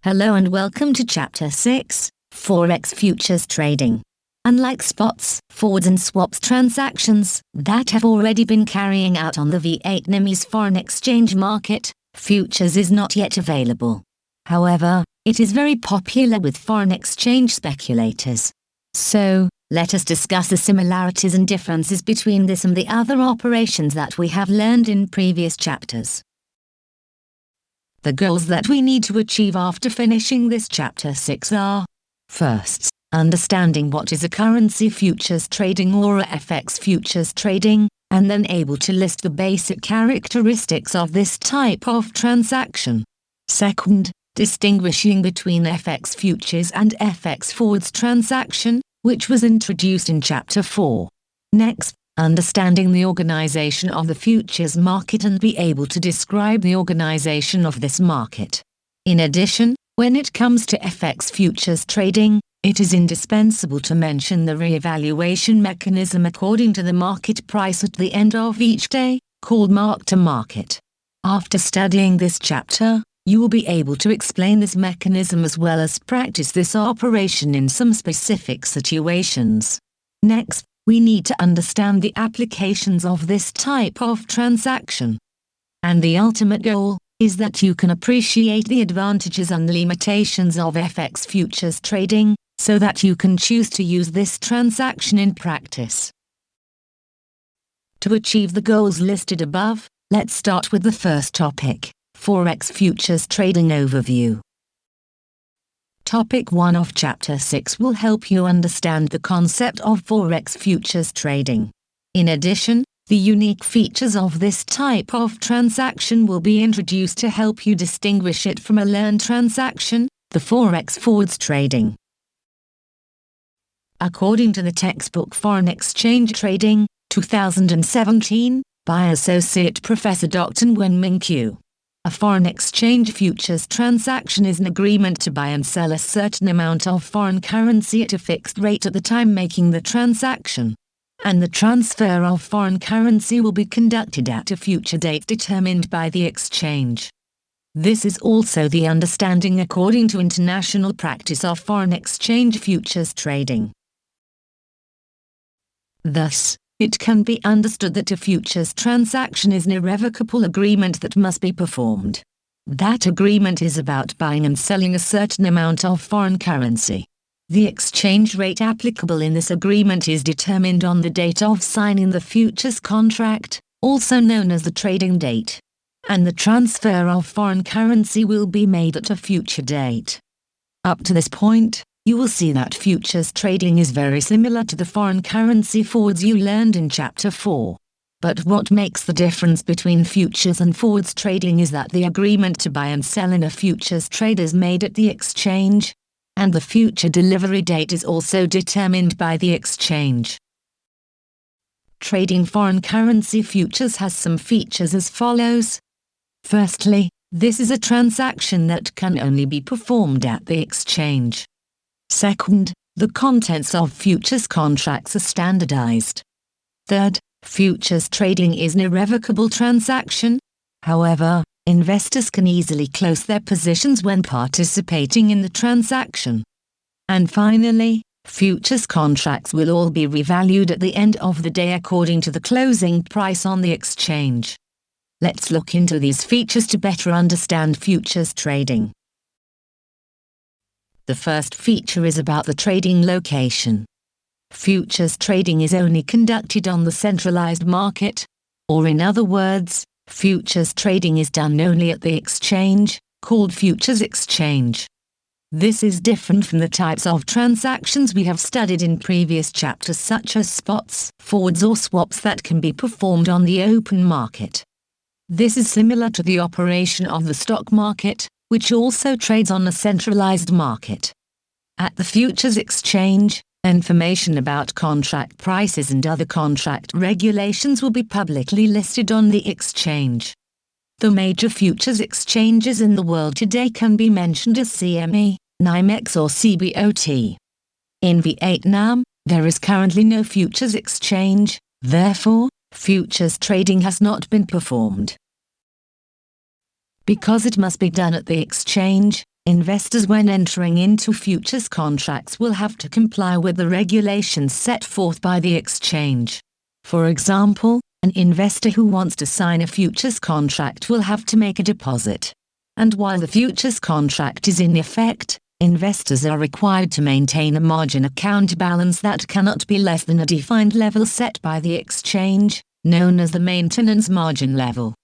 Hello and welcome to Chapter 6, Forex Futures Trading. Unlike spots, forwards and swaps transactions that have already been carrying out on the Vietnamese foreign exchange market, futures is not yet available. However, it is very popular with foreign exchange speculators. So, let us discuss the similarities and differences between this and the other operations that we have learned in previous chapters. The goals that we need to achieve after finishing this Chapter 6 are: first, understanding what is a currency futures trading or a FX futures trading, and then able to list the basic characteristics of this type of transaction. Second, distinguishing between FX futures and FX forwards transaction, which was introduced in Chapter 4. Next, understanding the organization of the futures market and be able to describe the organization of this market. In addition, when it comes to FX futures trading, it is indispensable to mention the re-evaluation mechanism according to the market price at the end of each day, called mark-to-market. After studying this chapter, you will be able to explain this mechanism as well as practice this operation in some specific situations. Next, we need to understand the applications of this type of transaction. And the ultimate goal is that you can appreciate the advantages and limitations of FX futures trading, so that you can choose to use this transaction in practice. To achieve the goals listed above, let's start with the first topic, Forex futures trading overview. Topic 1 of Chapter 6 will help you understand the concept of Forex futures trading. In addition, the unique features of this type of transaction will be introduced to help you distinguish it from a learned transaction, the Forex forwards trading. According to the textbook Foreign Exchange Trading, 2017, by Associate Professor Dr. Nguyen-Minh Q. A foreign exchange futures transaction is an agreement to buy and sell a certain amount of foreign currency at a fixed rate at the time making the transaction. And the transfer of foreign currency will be conducted at a future date determined by the exchange. This is also the understanding according to international practice of foreign exchange futures trading. Thus, it can be understood that a futures transaction is an irrevocable agreement that must be performed. That agreement is about buying and selling a certain amount of foreign currency. The exchange rate applicable in this agreement is determined on the date of signing the futures contract, also known as the trading date. And the transfer of foreign currency will be made at a future date. Up to this point, you will see that futures trading is very similar to the foreign currency forwards you learned in Chapter 4. But what makes the difference between futures and forwards trading is that the agreement to buy and sell in a futures trade is made at the exchange, and the future delivery date is also determined by the exchange. Trading foreign currency futures has some features as follows. Firstly, this is a transaction that can only be performed at the exchange. Second, the contents of futures contracts are standardized. Third, futures trading is an irrevocable transaction. However, investors can easily close their positions when participating in the transaction. And finally, futures contracts will all be revalued at the end of the day according to the closing price on the exchange. Let's look into these features to better understand futures trading. The first feature is about the trading location. Futures trading is only conducted on the centralized market, or in other words, futures trading is done only at the exchange, called futures exchange. This is different from the types of transactions we have studied in previous chapters such as spots, forwards or swaps that can be performed on the open market. This is similar to the operation of the stock market, which also trades on a centralized market. At the futures exchange, information about contract prices and other contract regulations will be publicly listed on the exchange. The major futures exchanges in the world today can be mentioned as CME, NYMEX or CBOT. In Vietnam, there is currently no futures exchange, therefore, futures trading has not been performed. Because it must be done at the exchange, investors when entering into futures contracts will have to comply with the regulations set forth by the exchange. For example, an investor who wants to sign a futures contract will have to make a deposit. And while the futures contract is in effect, investors are required to maintain a margin account balance that cannot be less than a defined level set by the exchange, known as the maintenance margin level.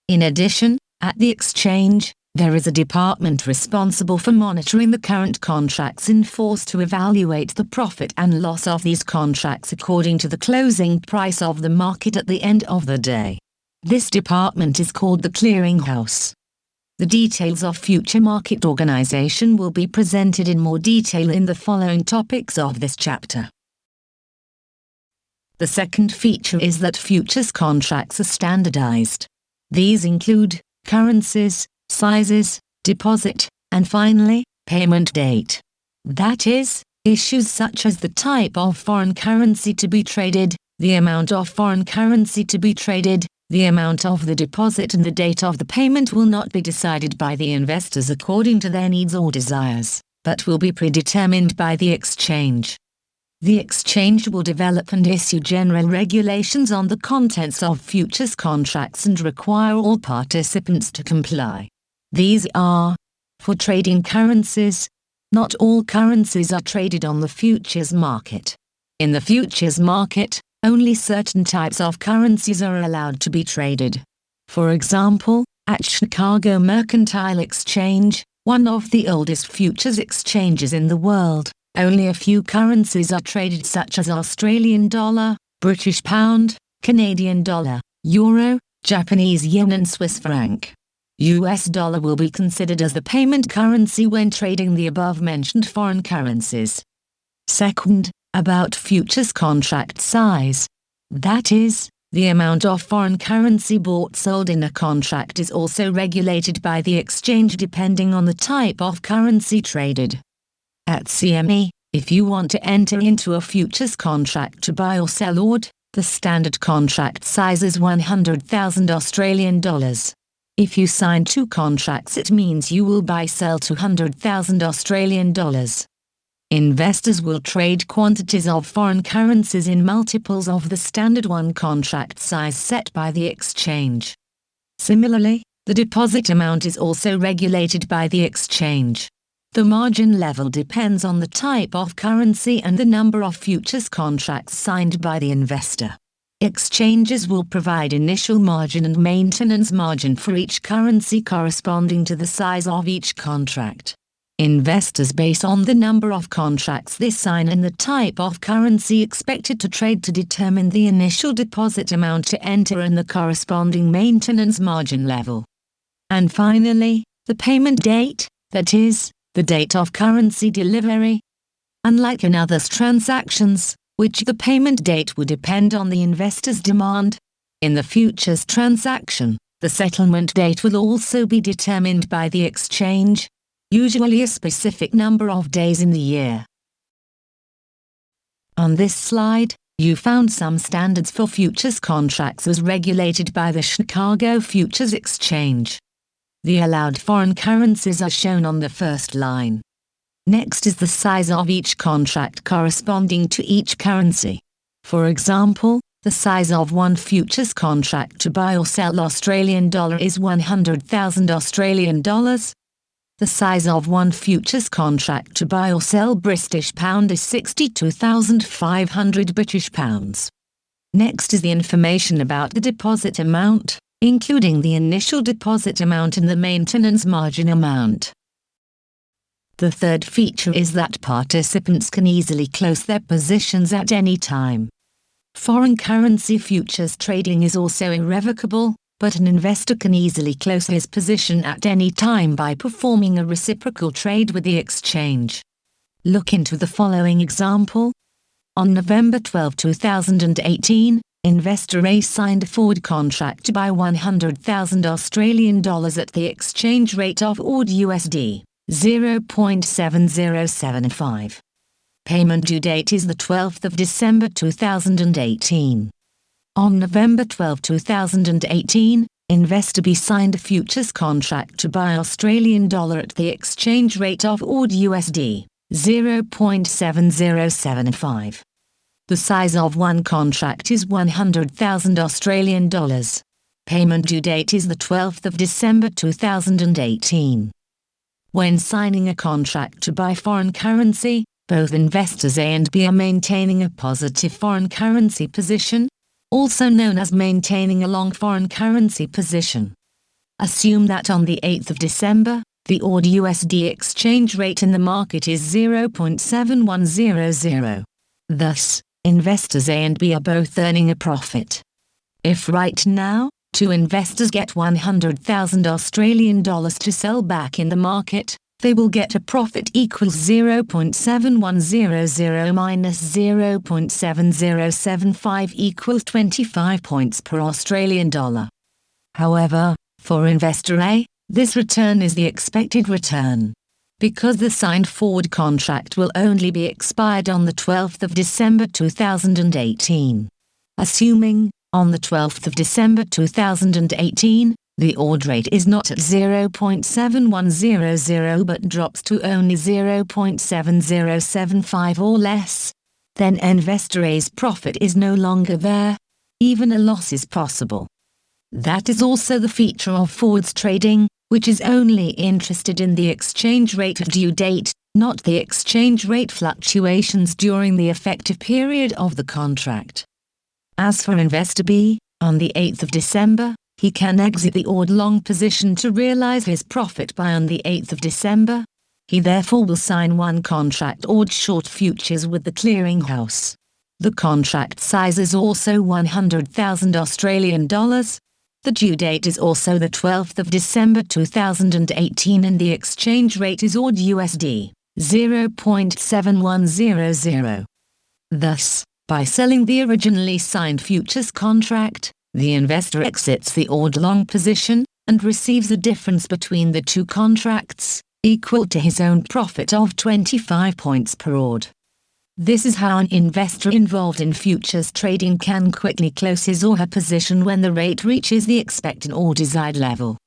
In addition, at the exchange, there is a department responsible for monitoring the current contracts in force to evaluate the profit and loss of these contracts according to the closing price of the market at the end of the day. This department is called the clearinghouse. The details of future market organization will be presented in more detail in the following topics of this chapter. The second feature is that futures contracts are standardized. These include currencies, sizes, deposit, and finally, payment date. That is, issues such as the type of foreign currency to be traded, the amount of foreign currency to be traded, the amount of the deposit and the date of the payment will not be decided by the investors according to their needs or desires, but will be predetermined by the exchange. The exchange will develop and issue general regulations on the contents of futures contracts and require all participants to comply. These are: for trading currencies, not all currencies are traded on the futures market. In the futures market, only certain types of currencies are allowed to be traded. For example, at Chicago Mercantile Exchange, one of the oldest futures exchanges in the world, only a few currencies are traded such as Australian dollar, British pound, Canadian dollar, euro, Japanese yen and Swiss franc. US dollar will be considered as the payment currency when trading the above-mentioned foreign currencies. Second, about futures contract size. That is, the amount of foreign currency bought-sold in a contract is also regulated by the exchange depending on the type of currency traded. At CME, if you want to enter into a futures contract to buy or sell odd, the standard contract size is 100,000 Australian dollars. If you sign two contracts, it means you will buy-sell 200,000 Australian dollars. Investors will trade quantities of foreign currencies in multiples of the standard one contract size set by the exchange. Similarly, the deposit amount is also regulated by the exchange. The margin level depends on the type of currency and the number of futures contracts signed by the investor. Exchanges will provide initial margin and maintenance margin for each currency corresponding to the size of each contract. Investors base on the number of contracts they sign and the type of currency expected to trade to determine the initial deposit amount to enter and the corresponding maintenance margin level. And finally, the payment date, that is, the date of currency delivery. Unlike in other transactions, which the payment date would depend on the investor's demand, in the futures transaction, the settlement date will also be determined by the exchange, usually a specific number of days in the year. On this slide, you found some standards for futures contracts as regulated by the Chicago Futures Exchange. The allowed foreign currencies are shown on the first line. Next is the size of each contract corresponding to each currency. For example, the size of one futures contract to buy or sell Australian dollar is 100,000 Australian dollars. The size of one futures contract to buy or sell British pound is 62,500 British pounds. Next is the information about the deposit amount, including the initial deposit amount and the maintenance margin amount. The third feature is that participants can easily close their positions at any time. Foreign currency futures trading is also irrevocable, but an investor can easily close his position at any time by performing a reciprocal trade with the exchange. Look into the following example. On November 12, 2018, investor A signed a forward contract to buy 100,000 Australian dollars at the exchange rate of AUD USD 0.7075. Payment due date is the 12th of December 2018. On November 12, 2018, Investor B signed a futures contract to buy Australian dollar at the exchange rate of AUD USD 0.7075. The size of one contract is 100,000 Australian dollars. Payment due date is the 12th of December 2018. When signing a contract to buy foreign currency, both investors A and B are maintaining a positive foreign currency position, also known as maintaining a long foreign currency position. Assume that on the 8th of December, the AUD USD exchange rate in the market is 0.7100. Thus, investors A and B are both earning a profit. If right now, two investors get 100,000 Australian dollars to sell back in the market, they will get a profit equals 0.7100 minus 0.7075 equals 25 points per Australian dollar. However, for investor A, this return is the expected return. Because the signed forward contract will only be expired on the 12th of December 2018. Assuming, on the 12th of December 2018, the AUD rate is not at 0.7100 but drops to only 0.7075 or less, then investor A's profit is no longer there. Even a loss is possible. That is also the feature of forwards trading, which is only interested in the exchange rate at due date, not the exchange rate fluctuations during the effective period of the contract. As for investor B, on the 8th of December, he can exit the AUD long position to realize his profit by on the 8th of December. He therefore will sign one contract AUD short futures with the clearinghouse. The contract size is also 100,000 Australian dollars. The due date is also the 12th of December 2018 and the exchange rate is AUD USD 0.7100. Thus, by selling the originally signed futures contract, the investor exits the AUD long position and receives a difference between the two contracts, equal to his own profit of 25 points per AUD. This is how an investor involved in futures trading can quickly close his or her position when the rate reaches the expected or desired level.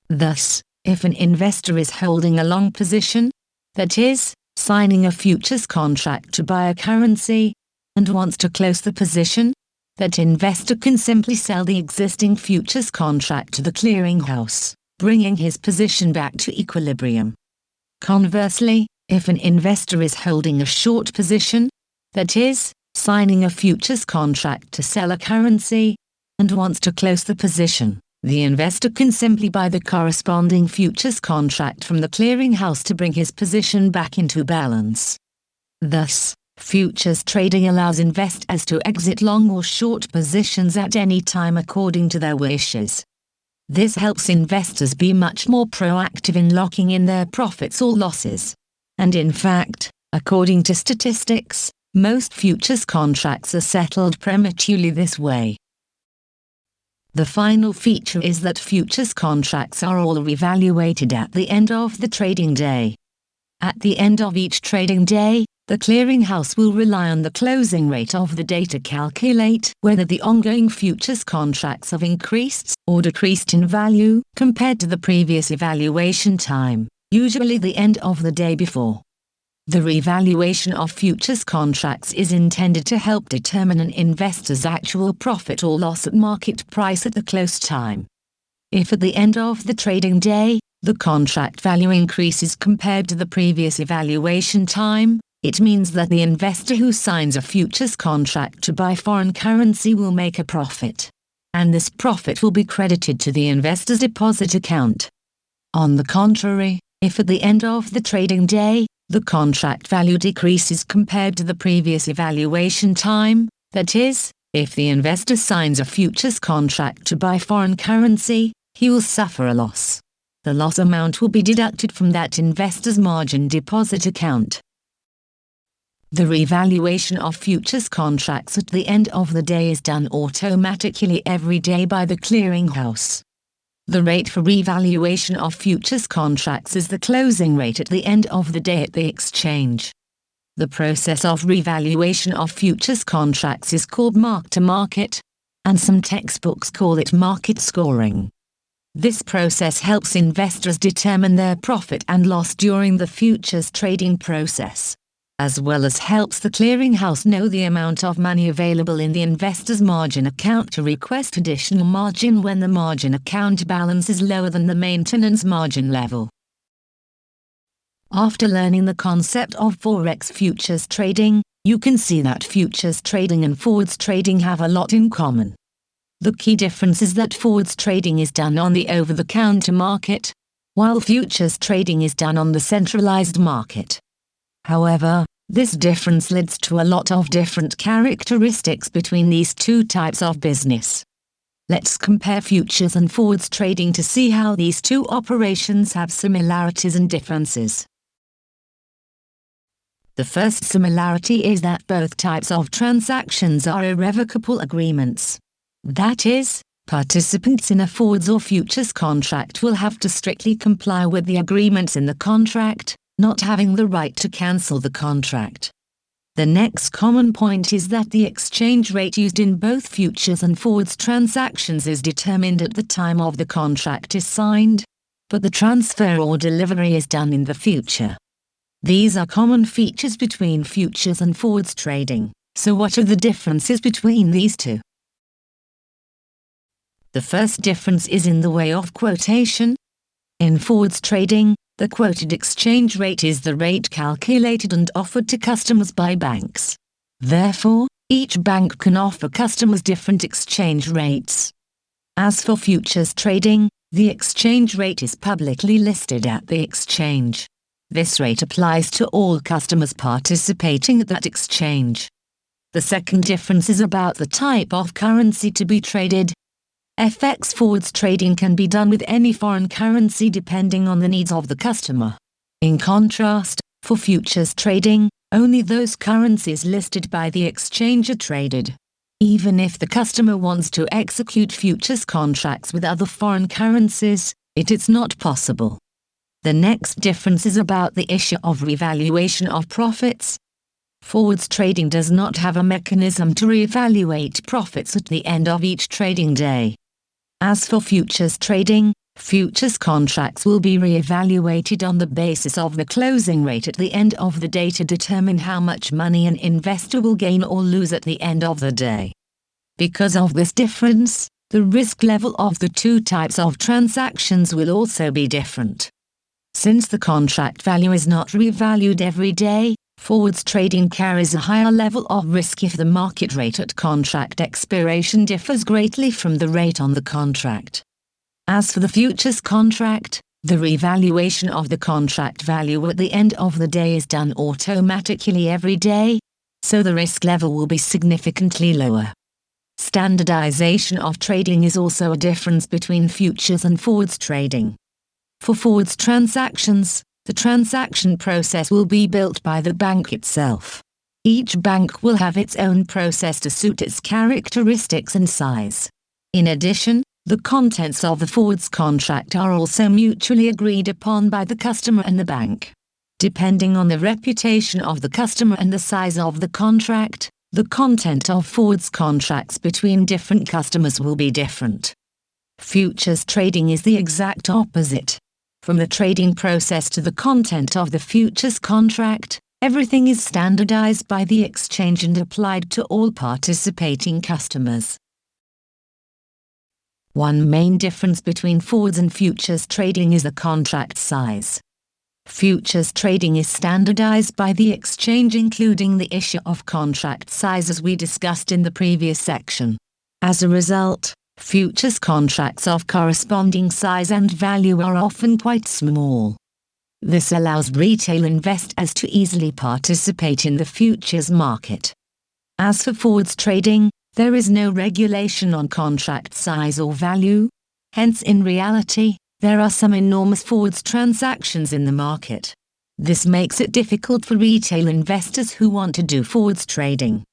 Thus, if an investor is holding a long position, that is, signing a futures contract to buy a currency, and wants to close the position, that investor can simply sell the existing futures contract to the clearinghouse, bringing his position back to equilibrium. Conversely, if an investor is holding a short position, that is, signing a futures contract to sell a currency, and wants to close the position, the investor can simply buy the corresponding futures contract from the clearinghouse to bring his position back into balance. Thus, futures trading allows investors to exit long or short positions at any time according to their wishes. This helps investors be much more proactive in locking in their profits or losses. And in fact, according to statistics, most futures contracts are settled prematurely this way. The final feature is that futures contracts are all revaluated at the end of the trading day. At the end of each trading day, the clearinghouse will rely on the closing rate of the day to calculate whether the ongoing futures contracts have increased or decreased in value compared to the previous evaluation time, usually the end of the day before. The revaluation of futures contracts is intended to help determine an investor's actual profit or loss at market price at the close time. If at the end of the trading day, the contract value increases compared to the previous evaluation time, it means that the investor who signs a futures contract to buy foreign currency will make a profit. And this profit will be credited to the investor's deposit account. On the contrary, if at the end of the trading day, the contract value decreases compared to the previous evaluation time, that is, if the investor signs a futures contract to buy foreign currency, he will suffer a loss. The loss amount will be deducted from that investor's margin deposit account. The revaluation of futures contracts at the end of the day is done automatically every day by the clearinghouse. The rate for revaluation of futures contracts is the closing rate at the end of the day at the exchange. The process of revaluation of futures contracts is called mark-to-market, and some textbooks call it market scoring. This process helps investors determine their profit and loss during the futures trading process, as well as helps the clearinghouse know the amount of money available in the investor's margin account to request additional margin when the margin account balance is lower than the maintenance margin level. After learning the concept of forex futures trading, you can see that futures trading and forwards trading have a lot in common. The key difference is that forwards trading is done on the over-the-counter market, while futures trading is done on the centralized market. However, this difference leads to a lot of different characteristics between these two types of business. Let's compare futures and forwards trading to see how these two operations have similarities and differences. The first similarity is that both types of transactions are irrevocable agreements. That is, participants in a forwards or futures contract will have to strictly comply with the agreements in the contract, not having the right to cancel the contract. The next common point is that the exchange rate used in both futures and forwards transactions is determined at the time of the contract is signed, but the transfer or delivery is done in the future. These are common features between futures and forwards trading. So what are the differences between these two? The first difference is in the way of quotation. In forwards trading, the quoted exchange rate is the rate calculated and offered to customers by banks. Therefore, each bank can offer customers different exchange rates. As for futures trading, the exchange rate is publicly listed at the exchange. This rate applies to all customers participating at that exchange. The second difference is about the type of currency to be traded. FX forwards trading can be done with any foreign currency depending on the needs of the customer. In contrast, for futures trading, only those currencies listed by the exchange are traded. Even if the customer wants to execute futures contracts with other foreign currencies, it is not possible. The next difference is about the issue of revaluation of profits. Forwards trading does not have a mechanism to reevaluate profits at the end of each trading day. As for futures trading, futures contracts will be re-evaluated on the basis of the closing rate at the end of the day to determine how much money an investor will gain or lose at the end of the day. Because of this difference, the risk level of the two types of transactions will also be different. Since the contract value is not revalued every day, forwards trading carries a higher level of risk if the market rate at contract expiration differs greatly from the rate on the contract. As for the futures contract, the revaluation of the contract value at the end of the day is done automatically every day, so the risk level will be significantly lower. Standardization of trading is also a difference between futures and forwards trading. For forwards transactions, the transaction process will be built by the bank itself. Each bank will have its own process to suit its characteristics and size. In addition, the contents of the forwards contract are also mutually agreed upon by the customer and the bank. Depending on the reputation of the customer and the size of the contract, the content of forwards contracts between different customers will be different. Futures trading is the exact opposite. From the trading process to the content of the futures contract, everything is standardized by the exchange and applied to all participating customers. One main difference between forwards and futures trading is the contract size. Futures trading is standardized by the exchange, including the issue of contract size as we discussed in the previous section. As a result, futures contracts of corresponding size and value are often quite small. This allows retail investors to easily participate in the futures market. As for forwards trading, there is no regulation on contract size or value. Hence, in reality, there are some enormous forwards transactions in the market. This makes it difficult for retail investors who want to do forwards trading.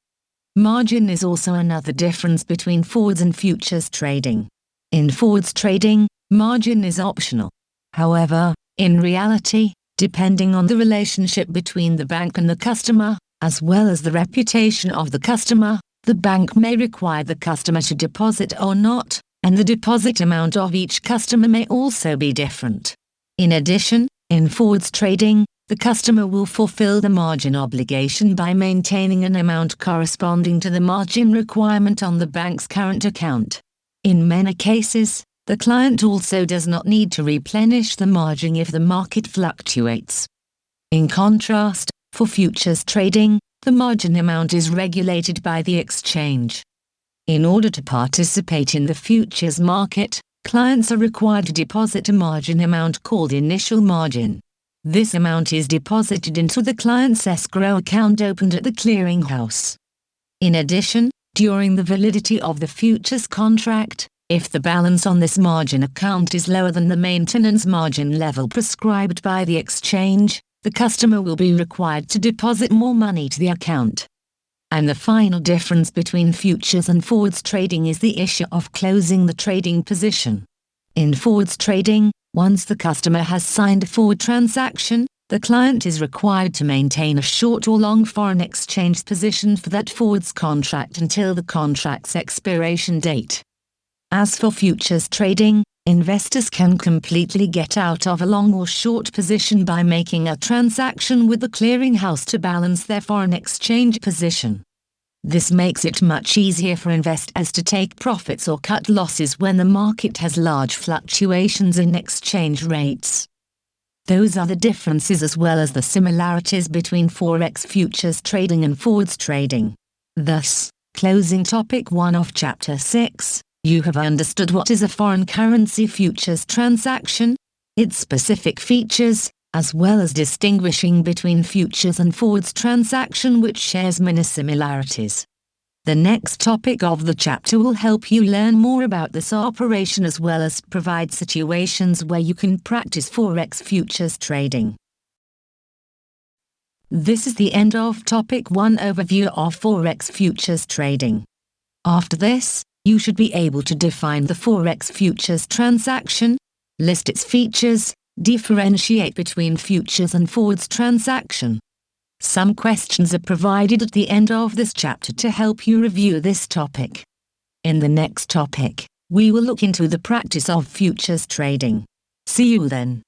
Margin is also another difference between forwards and futures trading. In forwards trading, margin is optional. However, in reality, depending on the relationship between the bank and the customer, as well as the reputation of the customer, The bank may require the customer to deposit or not, and the deposit amount of each customer may also be different. In addition, in forwards trading, the customer will fulfill the margin obligation by maintaining an amount corresponding to the margin requirement on the bank's current account. In many cases, the client also does not need to replenish the margin if the market fluctuates. In contrast, for futures trading, the margin amount is regulated by the exchange. In order to participate in the futures market, clients are required to deposit a margin amount called initial margin. This amount is deposited into the client's escrow account opened at the clearinghouse. In addition, during the validity of the futures contract, if the balance on this margin account is lower than the maintenance margin level prescribed by the exchange, the customer will be required to deposit more money to the account. And the final difference between futures and forwards trading is the issue of closing the trading position. In forwards trading, once the customer has signed a forward transaction, the client is required to maintain a short or long foreign exchange position for that forwards contract until the contract's expiration date. As for futures trading, investors can completely get out of a long or short position by making a transaction with the clearinghouse to balance their foreign exchange position. This makes it much easier for investors to take profits or cut losses when the market has large fluctuations in exchange rates. Those are the differences as well as the similarities between forex futures trading and forwards trading. Thus, closing topic 1 of chapter 6. You have understood what is a foreign currency futures transaction, its specific features, as well as distinguishing between futures and forwards transaction which shares many similarities. The next topic of the chapter will help you learn more about this operation as well as provide situations where you can practice forex futures trading. This is the end of topic 1 overview of forex futures trading. After this, you should be able to define the forex futures transaction, list its features, differentiate between futures and forwards transaction. Some questions are provided at the end of this chapter to help you review this topic. In the next topic, we will look into the practice of futures trading. See you then.